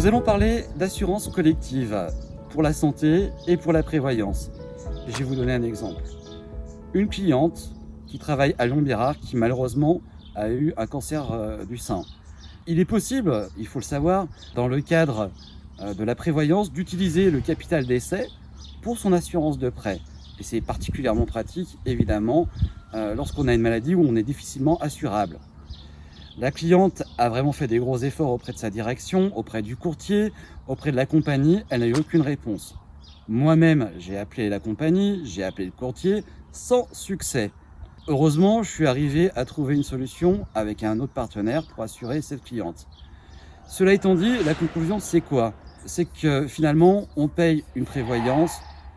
Nous allons parler d'assurance collective pour la santé et pour la prévoyance. Je vais vous donner un exemple. Une cliente qui travaille à Lyon-Bérard qui malheureusement a eu un cancer du sein. Il est possible, il faut le savoir, dans le cadre de la prévoyance, d'utiliser le capital décès pour son assurance de prêt. Et c'est particulièrement pratique, évidemment, lorsqu'on a une maladie où on est difficilement assurable. La cliente a vraiment fait des gros efforts auprès de sa direction, auprès du courtier, auprès de la compagnie. Elle n'a eu aucune réponse. Moi-même, j'ai appelé la compagnie, j'ai appelé le courtier, sans succès. Heureusement, je suis arrivé à trouver une solution avec un autre partenaire pour assurer cette cliente. Cela étant dit, la conclusion, c'est quoi? C'est que finalement, on paye une prévoyance,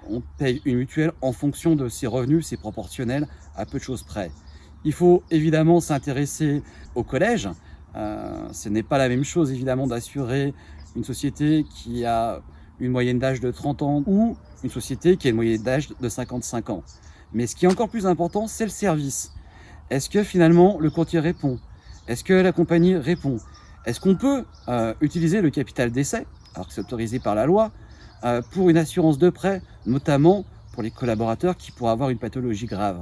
on paye une mutuelle en fonction de ses revenus, c'est proportionnel à peu de choses près. Il faut évidemment s'intéresser au collège. Ce n'est pas la même chose évidemment d'assurer une société qui a une moyenne d'âge de 30 ans ou une société qui a une moyenne d'âge de 55 ans. Mais ce qui est encore plus important, c'est le service. Est-ce que finalement le courtier répond? Est-ce que la compagnie répond? Est-ce qu'on peut utiliser le capital décès, alors que c'est autorisé par la loi, pour une assurance de prêt, notamment pour les collaborateurs qui pourraient avoir une pathologie grave?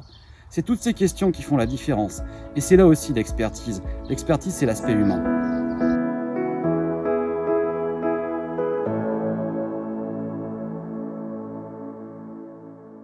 C'est toutes ces questions qui font la différence. Et c'est là aussi l'expertise. L'expertise, c'est l'aspect humain.